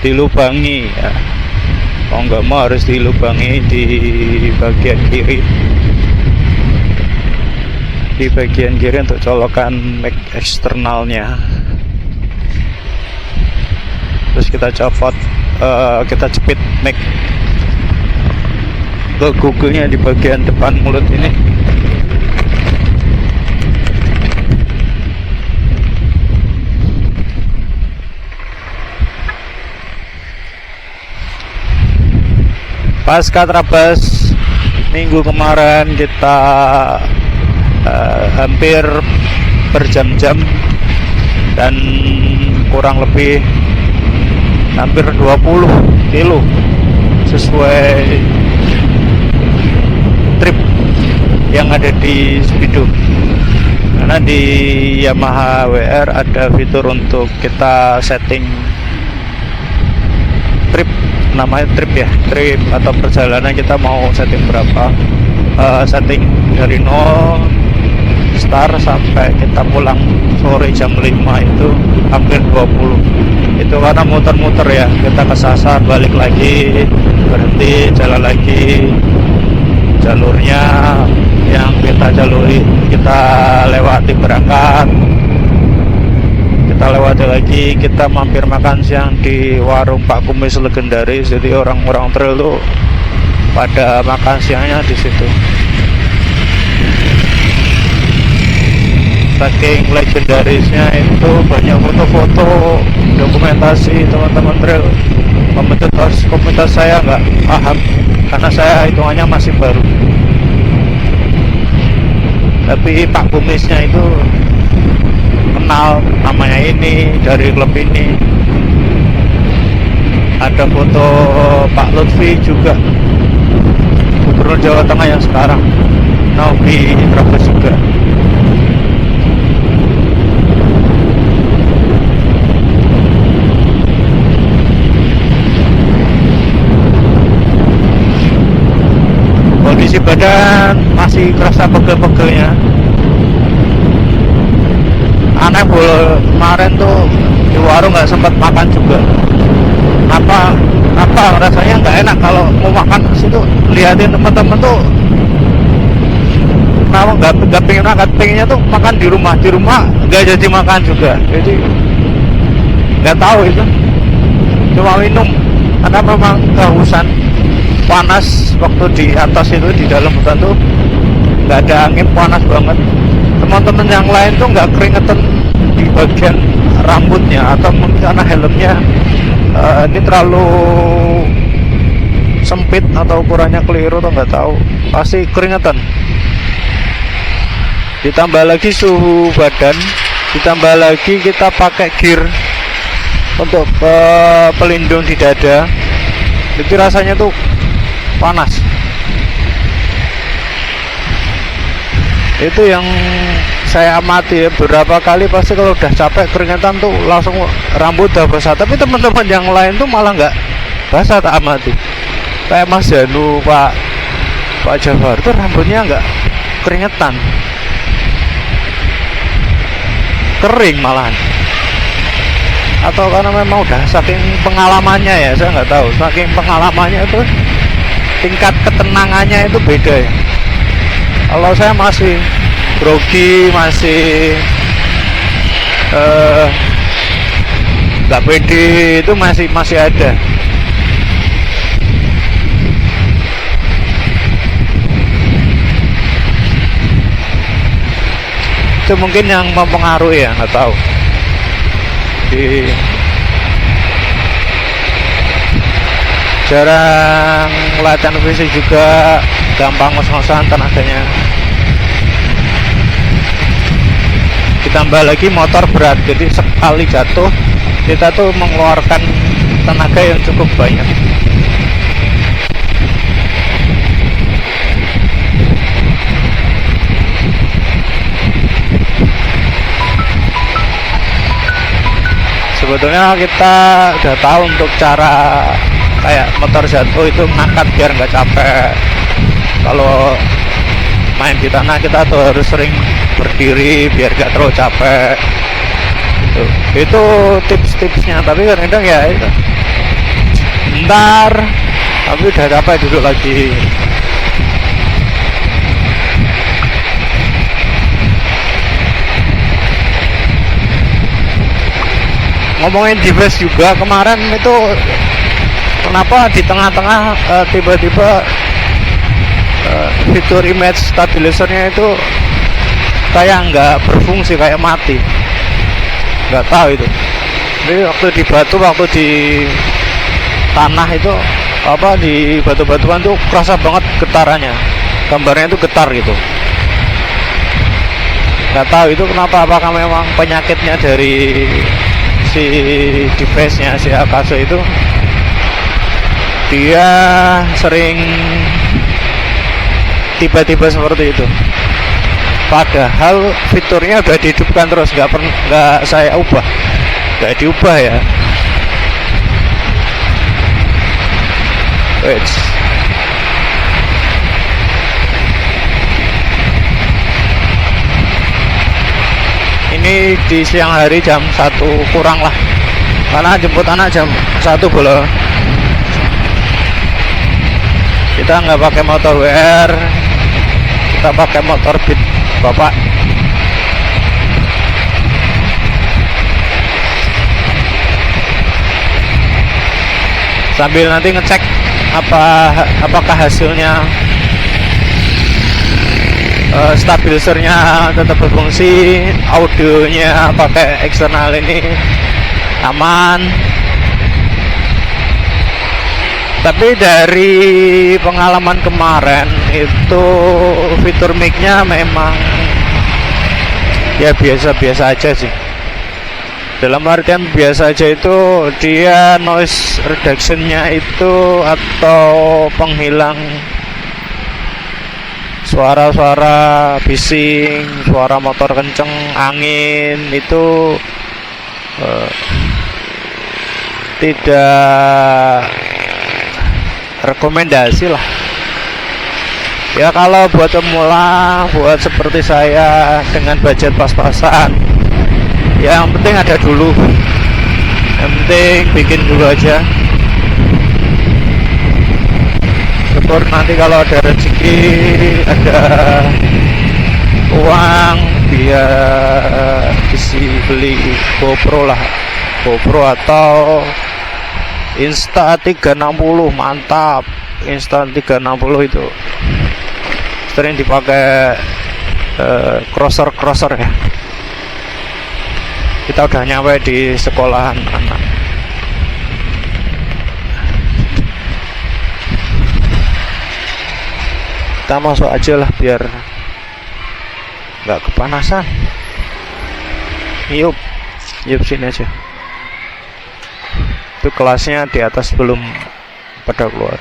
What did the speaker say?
dilubangi ya. Kalau nggak mau harus dilubangi di bagian kiri, di bagian kiri untuk colokan mic eksternalnya. Terus kita copot, kita jepit mic ke Google-nya di bagian depan mulut ini. Pasca Trabas minggu kemarin kita hampir berjam-jam dan kurang lebih hampir 20 kilo sesuai trip yang ada di Speedo. Karena di Yamaha WR ada fitur untuk kita setting trip, namanya trip ya, trip atau perjalanan kita mau setting berapa, setting dari 0 start sampai kita pulang sore jam 5 itu hampir 20. Itu karena muter-muter ya, kita kesasar, balik lagi, berhenti, jalan lagi, jalurnya yang kita jaluri, kita lewati berangkat, kita lewati lagi, kita mampir makan siang di warung Pak Kumis legendaris. Jadi orang-orang trail tuh pada makan siangnya di situ. Saking legendarisnya itu banyak foto-foto dokumentasi teman-teman trail. Komunitas saya nggak paham karena saya hitungannya masih baru. Tapi Pak Kumisnya itu kenal, namanya ini dari klub ini. Ada foto Pak Lutfi juga, Gubernur Jawa Tengah yang sekarang, Novi Trabas juga. Kondisi badan masih kerasa pegel-pegelnya. Aneh, kemarin tuh di warung nggak sempat makan juga. Apa rasanya nggak enak kalau mau makan ke situ, liatin teman-teman tuh nggak pengen makan, pengennya tuh makan di rumah nggak jadi makan juga. Jadi nggak tahu itu, cuma minum karena memang kehausan. Panas waktu di atas itu, di dalam hutan tuh nggak ada angin, panas banget. Teman-teman yang lain tuh nggak keringetan di bagian rambutnya, atau mungkin karena helmnya ini terlalu sempit atau ukurannya keliru atau nggak tahu, pasti keringetan. Ditambah lagi suhu badan, ditambah lagi kita pakai gear untuk pelindung di dada, jadi rasanya tuh panas. Itu yang saya amati ya, beberapa kali pasti kalau udah capek keringetan tuh langsung rambut udah basah. Tapi teman-teman yang lain tuh malah nggak basah, tak amati. Kayak Mas Janu, Pak Jafar tuh rambutnya nggak keringetan, kering malahan. Atau karena memang udah saking pengalamannya ya, saya nggak tahu. Saking pengalamannya itu tingkat ketenangannya itu beda ya. Kalau saya masih grogi, masih nggak pede, itu masih ada. Itu mungkin yang mempengaruhi ya, nggak tahu. Jarang latihan fisik juga, gampang ngos-ngosan tenaganya. Ditambah lagi motor berat, jadi sekali jatuh kita tuh mengeluarkan tenaga yang cukup banyak. Sebetulnya kita udah tahu untuk cara kayak motor jatuh itu ngangkat biar nggak capek. Kalau main di tanah kita tuh harus sering berdiri biar nggak terlalu capek. Itu tips-tipsnya. Tapi kadang-kadang ya itu bentar, tapi udah capek duduk lagi. Ngomongin device juga, kemarin itu kenapa di tengah-tengah tiba-tiba fitur image stabilizernya itu kayak nggak berfungsi, kayak mati, nggak tahu itu. Jadi waktu di batu, waktu di tanah itu apa, di batu-batuan tuh kerasa banget getarannya, gambarnya itu getar gitu. Nggak tahu itu kenapa, apakah memang penyakitnya dari si device-nya, si Akaso itu, dia sering tiba-tiba seperti itu. Padahal fiturnya udah dihidupkan terus, nggak saya ubah, nggak diubah ya. Wait. Ini di siang hari jam 1 kurang lah, karena jemput anak jam 1 boleh. Kita nggak pakai motor WR, kita pakai motor Beat bapak. Sambil nanti ngecek apakah hasilnya stabilizernya tetap berfungsi, audionya pakai eksternal ini aman. Tapi dari pengalaman kemarin itu fitur mic-nya memang ya biasa-biasa aja sih. Dalam artian biasa aja itu dia noise reduction-nya itu atau penghilang suara-suara bising, suara motor kenceng, angin itu tidak rekomendasi lah. Ya kalau buat pemula, buat seperti saya dengan budget pas-pasan, ya yang penting ada dulu, yang penting bikin dulu aja. Syukur nanti kalau ada rezeki, ada uang, biar bisa beli GoPro lah, GoPro atau Insta 360, mantap. Insta 360 itu sering dipakai crosser ya. Kita udah nyampe di sekolahan anak. Kita masuk aja lah biar nggak kepanasan. Yup sini aja. Itu kelasnya di atas belum pada keluar.